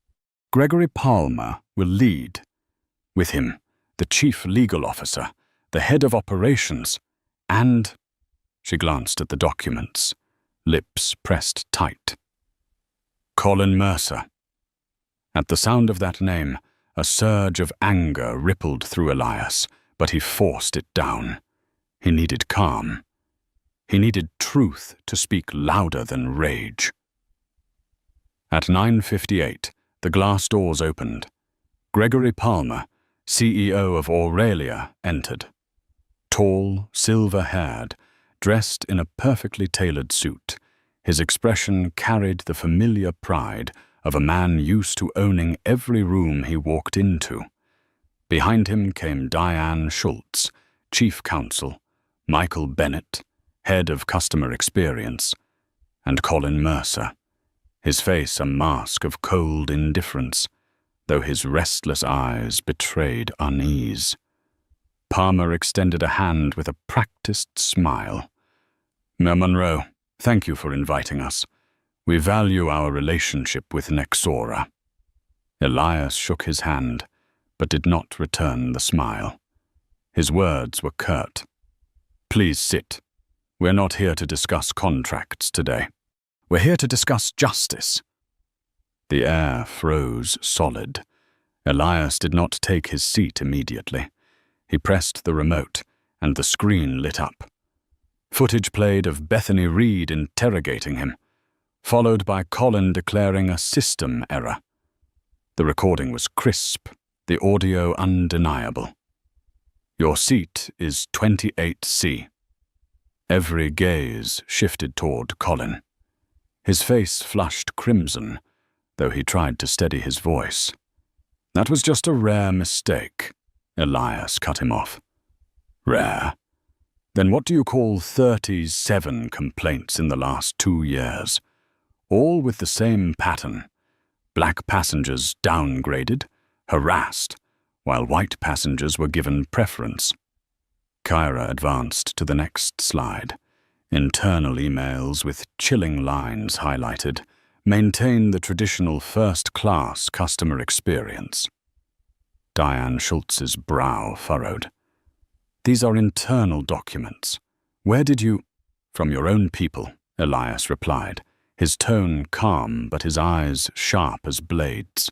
Gregory Palmer will lead. With him, the chief legal officer, the head of operations, and—" She glanced at the documents, lips pressed tight. "Colin Mercer." At the sound of that name, a surge of anger rippled through Elias, but he forced it down. He needed calm. He needed truth to speak louder than rage. At 9:58, the glass doors opened. Gregory Palmer, CEO of Aurelia, entered. Tall, silver-haired, dressed in a perfectly tailored suit, his expression carried the familiar pride of a man used to owning every room he walked into. Behind him came Diane Schultz, Chief Counsel, Michael Bennett, Head of Customer Experience, and Colin Mercer, his face a mask of cold indifference, though his restless eyes betrayed unease. Palmer extended a hand with a practiced smile. "Mayor Monroe, thank you for inviting us. We value our relationship with Nexora." Elias shook his hand, but did not return the smile. His words were curt. "Please sit. We're not here to discuss contracts today. We're here to discuss justice." The air froze solid. Elias did not take his seat immediately. He pressed the remote, and the screen lit up. Footage played of Bethany Reed interrogating him, followed by Colin declaring a system error. The recording was crisp, the audio undeniable. "Your seat is 28C. Every gaze shifted toward Colin. His face flushed crimson, though he tried to steady his voice. "That was just a rare mistake," Elias cut him off. "Rare? Then what do you call 37 complaints in the last 2 years? All with the same pattern. Black passengers downgraded, harassed, while white passengers were given preference." Kyra advanced to the next slide. Internal emails with chilling lines highlighted maintain the traditional first-class customer experience. Diane Schultz's brow furrowed. "These are internal documents. Where did you—" "From your own people," Elias replied, his tone calm but his eyes sharp as blades.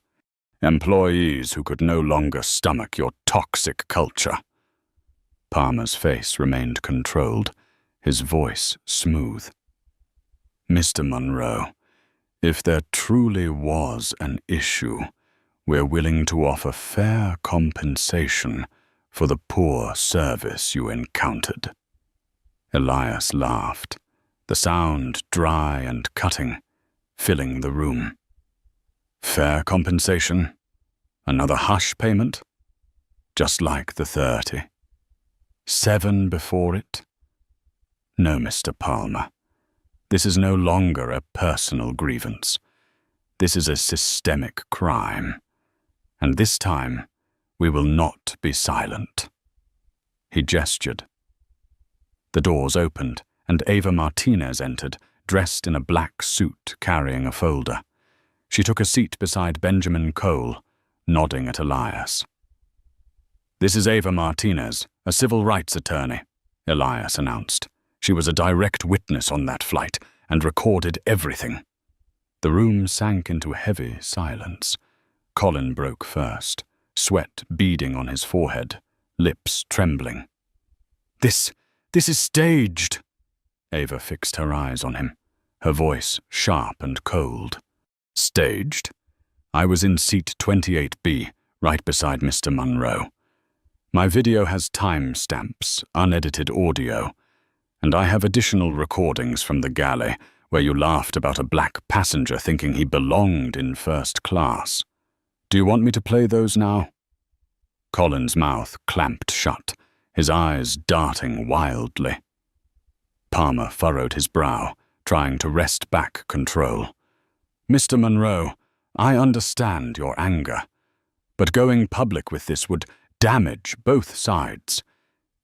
"Employees who could no longer stomach your toxic culture." Palmer's face remained controlled, his voice smooth. "Mr. Monroe, if there truly was an issue, we're willing to offer fair compensation for the poor service you encountered." Elias laughed, the sound dry and cutting, filling the room. "Fair compensation? Another hush payment? Just like the 30. 7 before it? No, Mr. Palmer. This is no longer a personal grievance. This is a systemic crime. And this time, we will not be silent." He gestured. The doors opened, and Ava Martinez entered, dressed in a black suit carrying a folder. She took a seat beside Benjamin Cole, nodding at Elias. "This is Ava Martinez, a civil rights attorney," Elias announced. "She was a direct witness on that flight and recorded everything." The room sank into heavy silence. Colin broke first, sweat beading on his forehead, lips trembling. This is staged." Ava fixed her eyes on him, her voice sharp and cold. "Staged? I was in seat 28B, right beside Mr. Monroe. My video has timestamps, unedited audio, and I have additional recordings from the galley where you laughed about a black passenger thinking he belonged in first class. Do you want me to play those now?" Colin's mouth clamped shut, his eyes darting wildly. Palmer furrowed his brow, trying to wrest back control. "Mr. Monroe, I understand your anger, but going public with this would damage both sides.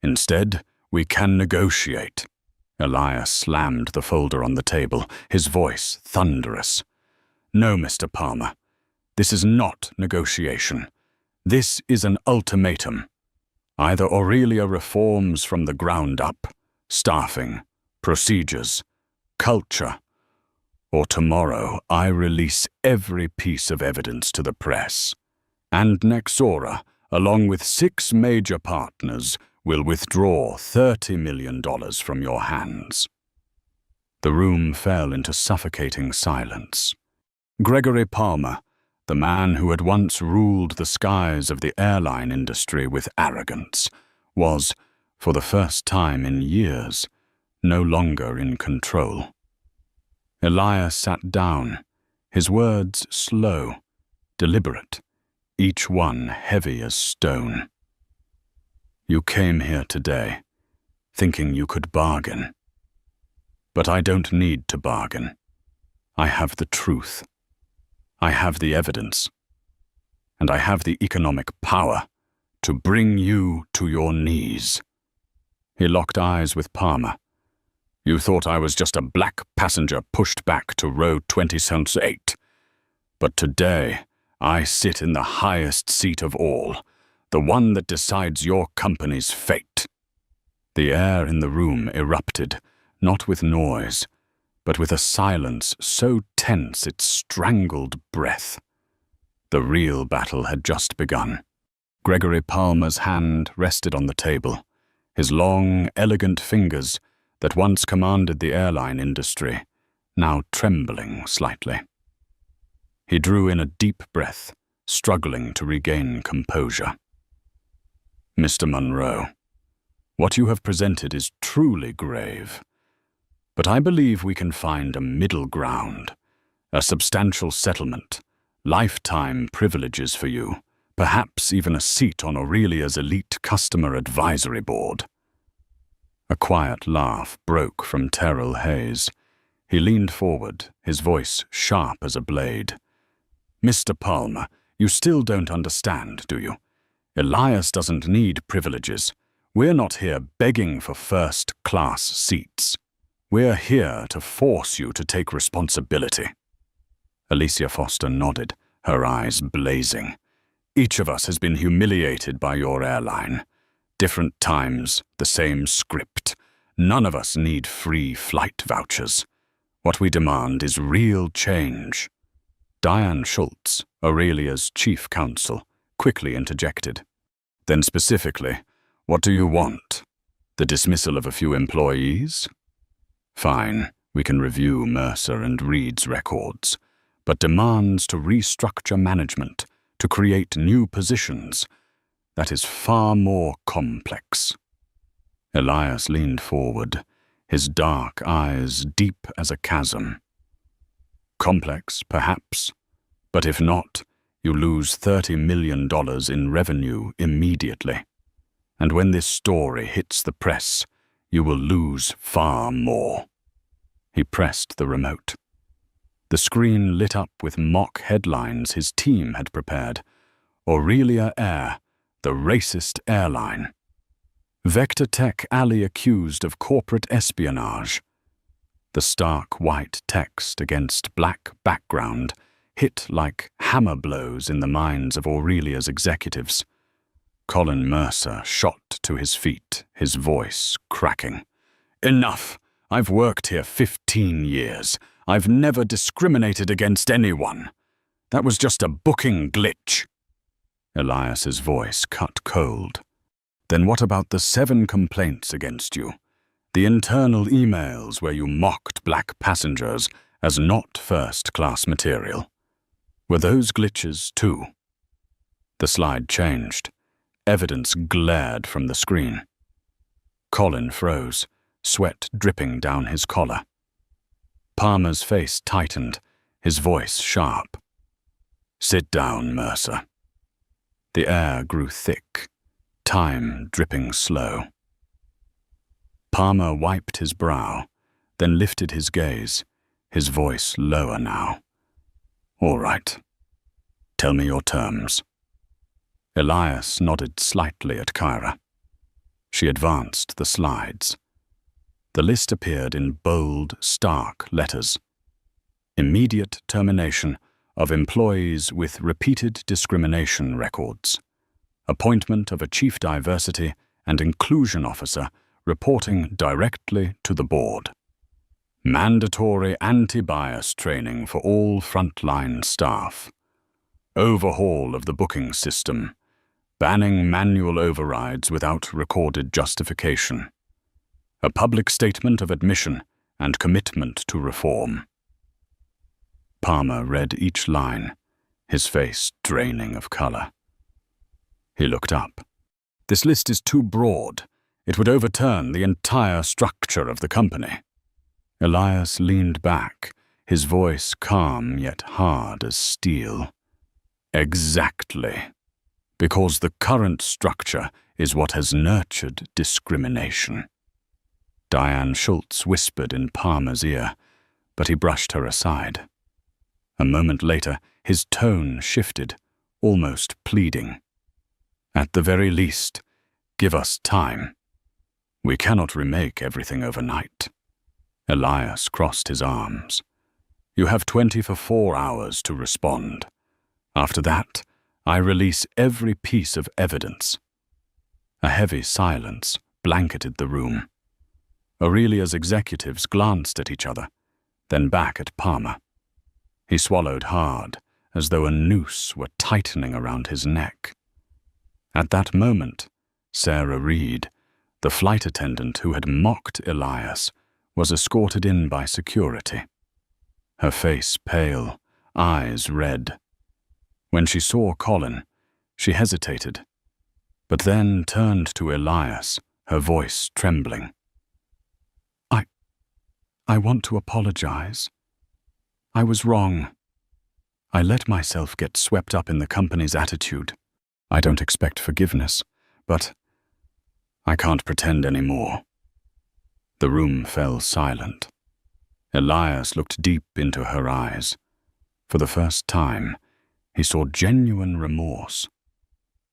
Instead, we can negotiate." Elias slammed the folder on the table, his voice thunderous. "No, Mr. Palmer. This is not negotiation. This is an ultimatum. Either Aurelia reforms from the ground up, staffing, procedures, culture, or tomorrow I release every piece of evidence to the press, and Nexora, along with 6 major partners, will withdraw $30 million from your hands." The room fell into suffocating silence. Gregory Palmer, the man who had once ruled the skies of the airline industry with arrogance, was, for the first time in years, no longer in control. Elias sat down, his words slow, deliberate, each one heavy as stone. "You came here today, thinking you could bargain. But I don't need to bargain. I have the truth. I have the evidence. And I have the economic power to bring you to your knees." He locked eyes with Palmer. "You thought I was just a black passenger pushed back to row 20-8. But today, I sit in the highest seat of all, the one that decides your company's fate." The air in the room erupted, not with noise, but with a silence so tense it strangled breath. The real battle had just begun. Gregory Palmer's hand rested on the table, his long, elegant fingers that once commanded the airline industry, now trembling slightly. He drew in a deep breath, struggling to regain composure. "Mr. Monroe, what you have presented is truly grave, but I believe we can find a middle ground, a substantial settlement, lifetime privileges for you, perhaps even a seat on Aurelia's elite customer advisory board." A quiet laugh broke from Terrell Hayes. He leaned forward, his voice sharp as a blade. "Mr. Palmer, you still don't understand, do you? Elias doesn't need privileges. We're not here begging for first-class seats. We're here to force you to take responsibility." Alicia Foster nodded, her eyes blazing. "Each of us has been humiliated by your airline. Different times, the same script. None of us need free flight vouchers. What we demand is real change." Diane Schultz, Aurelia's chief counsel, quickly interjected. "Then specifically, What do you want? The dismissal of a few employees? Fine, we can review Mercer and Reed's records, but demands to restructure management, to create new positions, that is far more complex. Elias leaned forward, his dark eyes deep as a chasm. Complex, perhaps, but if not, you lose $30 million in revenue immediately. And when this story hits the press, you will lose far more. He pressed the remote. The screen lit up with mock headlines his team had prepared. Aurelia Air, the racist airline. Vector Tech Alley accused of corporate espionage. The stark white text against black background hit like hammer blows in the minds of Aurelia's executives. Colin Mercer shot to his feet, his voice cracking. Enough! I've worked here 15 years. I've never discriminated against anyone. That was just a booking glitch. Elias's voice cut cold. Then what about the 7 complaints against you? The internal emails where you mocked black passengers as not first-class material. Were those glitches too? The slide changed. Evidence glared from the screen. Colin froze, sweat dripping down his collar. Palmer's face tightened, his voice sharp. Sit down, Mercer. The air grew thick, time dripping slow. Palmer wiped his brow, then lifted his gaze, his voice lower now. All right. Tell me your terms. Elias nodded slightly at Kyra. She advanced the slides. The list appeared in bold, stark letters. Immediate termination of employees with repeated discrimination records. Appointment of a chief diversity and inclusion officer reporting directly to the board. Mandatory anti-bias training for all frontline staff. Overhaul of the booking system. Banning manual overrides without recorded justification. A public statement of admission and commitment to reform. Palmer read each line, his face draining of color. He looked up. This list is too broad. It would overturn the entire structure of the company. Elias leaned back, his voice calm yet hard as steel. Exactly. Because the current structure is what has nurtured discrimination. Diane Schultz whispered in Palmer's ear, but he brushed her aside. A moment later, his tone shifted, almost pleading. At the very least, give us time. We cannot remake everything overnight. Elias crossed his arms. You have 24 hours to respond. After that, I release every piece of evidence. A heavy silence blanketed the room. Aurelia's executives glanced at each other, then back at Palmer. He swallowed hard, as though a noose were tightening around his neck. At that moment, Sarah Reed, the flight attendant who had mocked Elias, was escorted in by security. Her face pale, eyes red. When she saw Colin, she hesitated, but then turned to Elias, her voice trembling. I want to apologize. I was wrong. I let myself get swept up in the company's attitude. I don't expect forgiveness, but I can't pretend anymore. The room fell silent. Elias looked deep into her eyes. For the first time, he saw genuine remorse.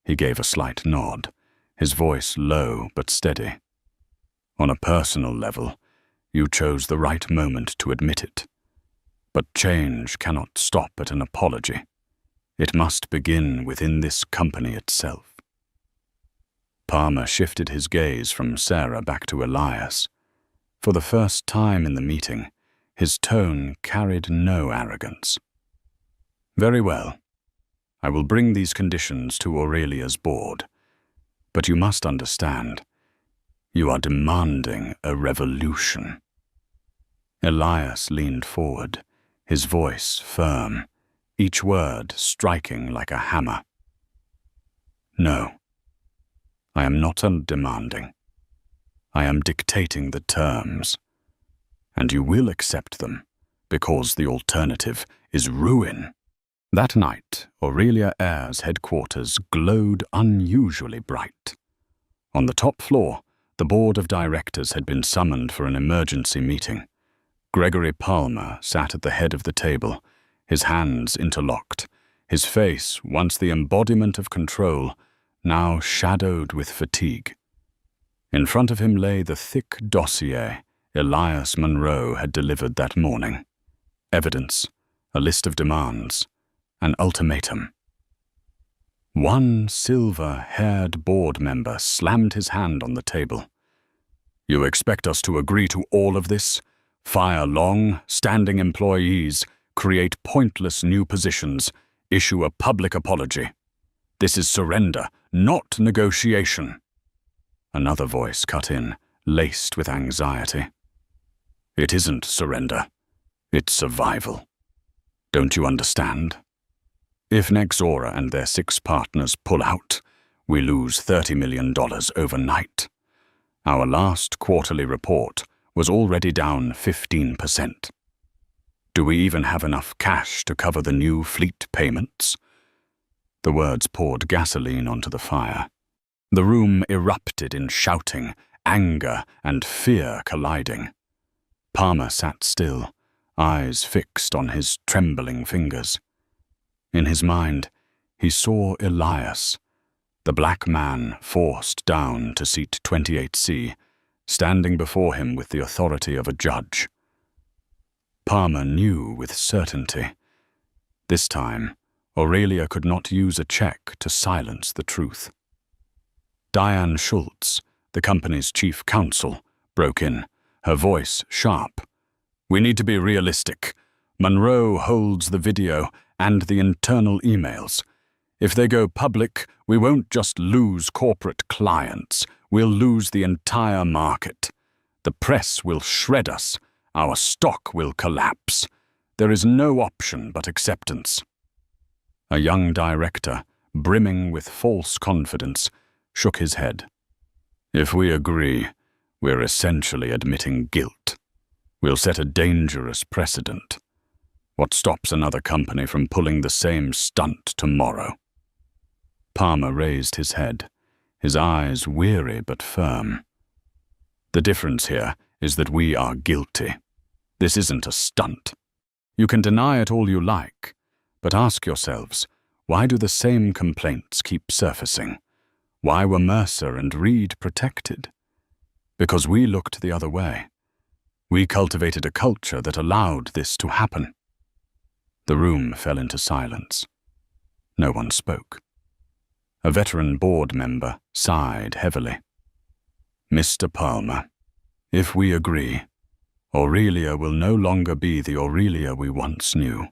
He gave a slight nod, his voice low but steady. On a personal level, you chose the right moment to admit it. But change cannot stop at an apology. It must begin within this company itself. Palmer shifted his gaze from Sarah back to Elias. For the first time in the meeting, his tone carried no arrogance. Very well. I will bring these conditions to Aurelia's board. But you must understand, you are demanding a revolution." Elias leaned forward, his voice firm, each word striking like a hammer. "No, I am not demanding. I am dictating the terms, and you will accept them because the alternative is ruin." That night, Aurelia Ayre's headquarters glowed unusually bright. On the top floor, the board of directors had been summoned for an emergency meeting. Gregory Palmer sat at the head of the table, his hands interlocked, his face, once the embodiment of control, now shadowed with fatigue. In front of him lay the thick dossier Elias Munro had delivered that morning. Evidence, a list of demands, an ultimatum. One silver-haired board member slammed his hand on the table. "You expect us to agree to all of this? Fire long-standing employees, create pointless new positions, issue a public apology. This is surrender, not negotiation." Another voice cut in, laced with anxiety. "It isn't surrender. It's survival. Don't you understand? If Nexora and their 6 partners pull out, we lose $30 million overnight. Our last quarterly report was already down 15%. Do we even have enough cash to cover the new fleet payments?" The words poured gasoline onto the fire. The room erupted in shouting, anger, and fear colliding. Palmer sat still, eyes fixed on his trembling fingers. In his mind, he saw Elias, the black man forced down to seat 28C, standing before him with the authority of a judge. Palmer knew with certainty. This time, Aurelia could not use a check to silence the truth. Diane Schultz, the company's chief counsel, broke in, her voice sharp. "We need to be realistic. Munro holds the video and the internal emails. If they go public, we won't just lose corporate clients, we'll lose the entire market. The press will shred us. Our stock will collapse. There is no option but acceptance." A young director, brimming with false confidence, shook his head. "If we agree, we're essentially admitting guilt. We'll set a dangerous precedent. What stops another company from pulling the same stunt tomorrow?" Palmer raised his head, his eyes weary but firm. "The difference here is that we are guilty. This isn't a stunt. You can deny it all you like, but ask yourselves, why do the same complaints keep surfacing? Why were Mercer and Reed protected? Because we looked the other way. We cultivated a culture that allowed this to happen." The room fell into silence. No one spoke. A veteran board member sighed heavily. "Mr. Palmer, if we agree, Aurelia will no longer be the Aurelia we once knew."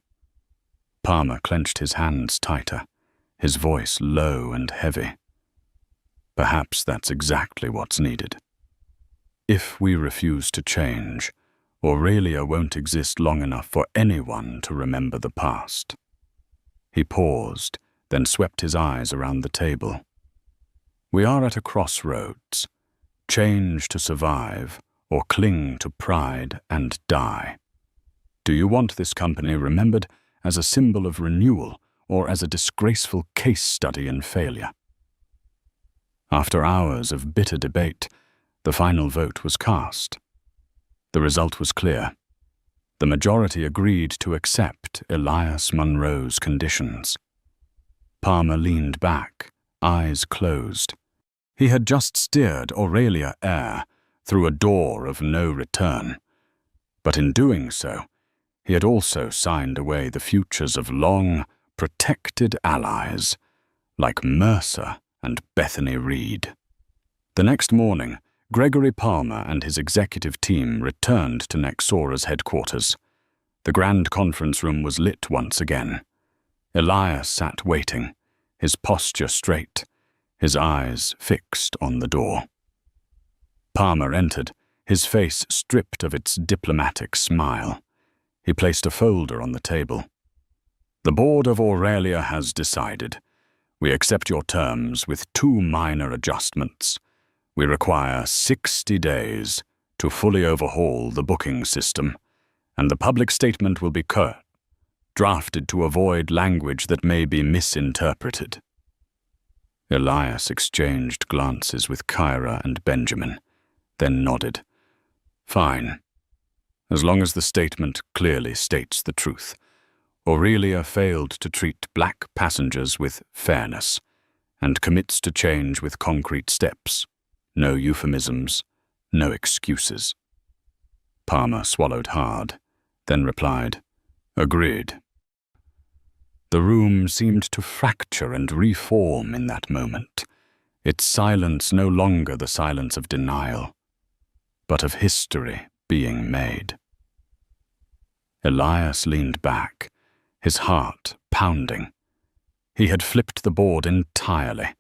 Palmer clenched his hands tighter, his voice low and heavy. "Perhaps that's exactly what's needed. If we refuse to change, Aurelia won't exist long enough for anyone to remember the past." He paused, then swept his eyes around the table. "We are at a crossroads. Change to survive, or cling to pride and die. Do you want this company remembered as a symbol of renewal or as a disgraceful case study in failure?" After hours of bitter debate, the final vote was cast. The result was clear. The majority agreed to accept Elias Munro's conditions. Palmer leaned back, eyes closed. He had just steered Aurelia Ayre through a door of no return. But in doing so, he had also signed away the futures of long, protected allies, like Mercer and Bethany Reed. The next morning, Gregory Palmer and his executive team returned to Nexora's headquarters. The grand conference room was lit once again. Elias sat waiting, his posture straight, his eyes fixed on the door. Palmer entered, his face stripped of its diplomatic smile. He placed a folder on the table. "The board of Aurelia has decided. We accept your terms with 2 minor adjustments. We require 60 days to fully overhaul the booking system, and the public statement will be curt, drafted to avoid language that may be misinterpreted." Elias exchanged glances with Kyra and Benjamin, then nodded. "Fine. As long as the statement clearly states the truth. Aurelia failed to treat black passengers with fairness and commits to change with concrete steps. No euphemisms, no excuses." Palmer swallowed hard, then replied, "Agreed." The room seemed to fracture and reform in that moment, its silence no longer the silence of denial, but of history being made. Elias leaned back, his heart pounding. He had flipped the board entirely,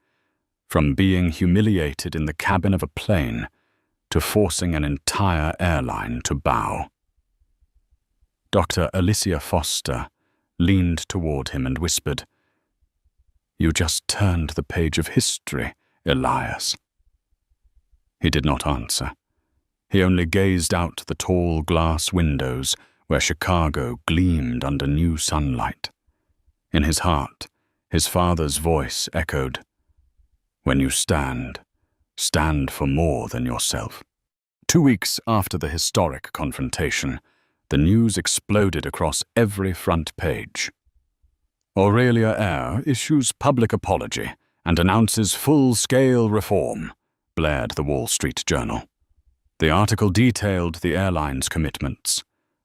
from being humiliated in the cabin of a plane to forcing an entire airline to bow. Dr. Alicia Foster leaned toward him and whispered, "You just turned the page of history, Elias." He did not answer. He only gazed out the tall glass windows where Chicago gleamed under new sunlight. In his heart, his father's voice echoed, "When you stand, stand for more than yourself." 2 weeks after the historic confrontation, the news exploded across every front page. "Aurelia Air issues public apology and announces full-scale reform," blared the Wall Street Journal. The article detailed the airline's commitments: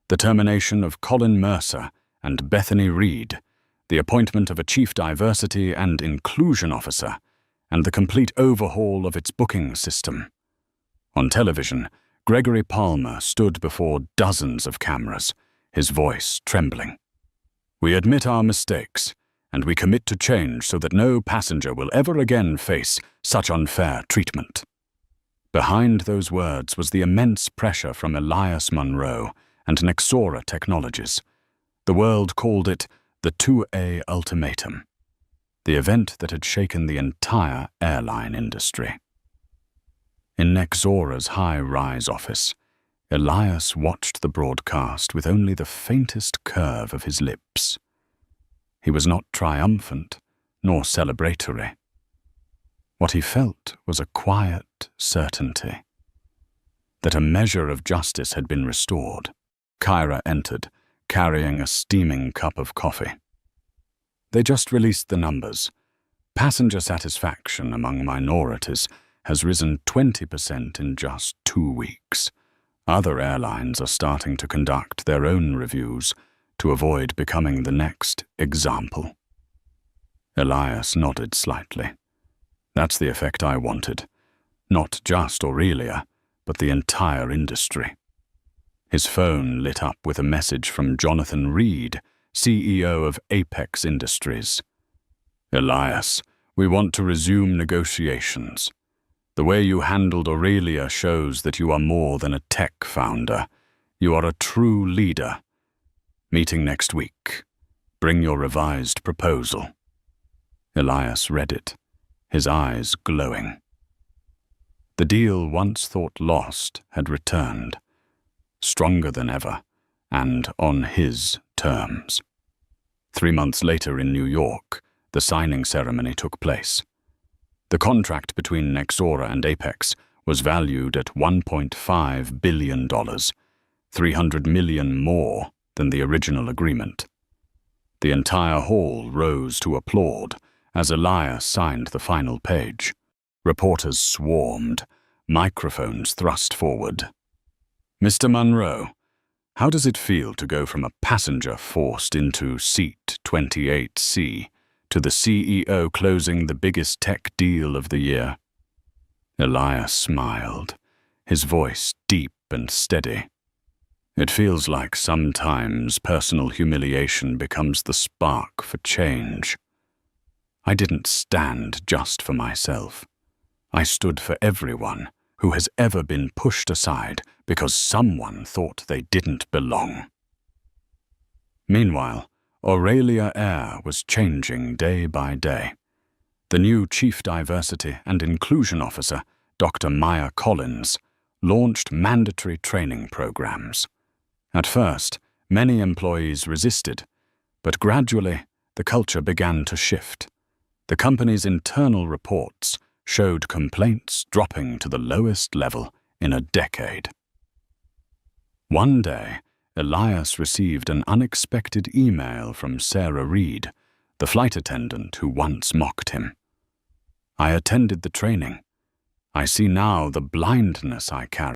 the termination of Colin Mercer and Bethany Reed, the appointment of a chief diversity and inclusion officer, and the complete overhaul of its booking system. On television, Gregory Palmer stood before dozens of cameras, his voice trembling. "We admit our mistakes, and we commit to change so that no passenger will ever again face such unfair treatment." Behind those words was the immense pressure from Elias Monroe and Nexora Technologies. The world called it the 2A Ultimatum, the event that had shaken the entire airline industry. In Nexora's high-rise office, Elias watched the broadcast with only the faintest curve of his lips. He was not triumphant, nor celebratory. What he felt was a quiet certainty that a measure of justice had been restored. Kyra entered, carrying a steaming cup of coffee. "They just released the numbers. Passenger satisfaction among minorities has risen 20% in just 2 weeks. Other airlines are starting to conduct their own reviews to avoid becoming the next example." Elias nodded slightly. "That's the effect I wanted. Not just Aurelia, but the entire industry." His phone lit up with a message from Jonathan Reed, CEO of Apex Industries. "Elias, we want to resume negotiations. The way you handled Aurelia shows that you are more than a tech founder. You are a true leader. Meeting next week. Bring your revised proposal." Elias read it, his eyes glowing. The deal once thought lost had returned, stronger than ever, and on his terms. 3 months later in New York, the signing ceremony took place. The contract between Nexora and Apex was valued at $1.5 billion, $300 million more than the original agreement. The entire hall rose to applaud as Elias signed the final page. Reporters swarmed, microphones thrust forward. "Mr. Monroe, how does it feel to go from a passenger forced into seat 28C to the CEO closing the biggest tech deal of the year?" Elias smiled, his voice deep and steady. "It feels like sometimes personal humiliation becomes the spark for change. I didn't stand just for myself. I stood for everyone who has ever been pushed aside because someone thought they didn't belong. Meanwhile, Aurelia Air was changing day by day. The new Chief Diversity and Inclusion Officer, Dr. Maya Collins, launched mandatory training programs. At first, many employees resisted, but gradually the culture began to shift. The company's internal reports showed complaints dropping to the lowest level in a decade. One day, Elias received an unexpected email from Sarah Reed, the flight attendant who once mocked him. I attended the training. I see now the blindness I carry.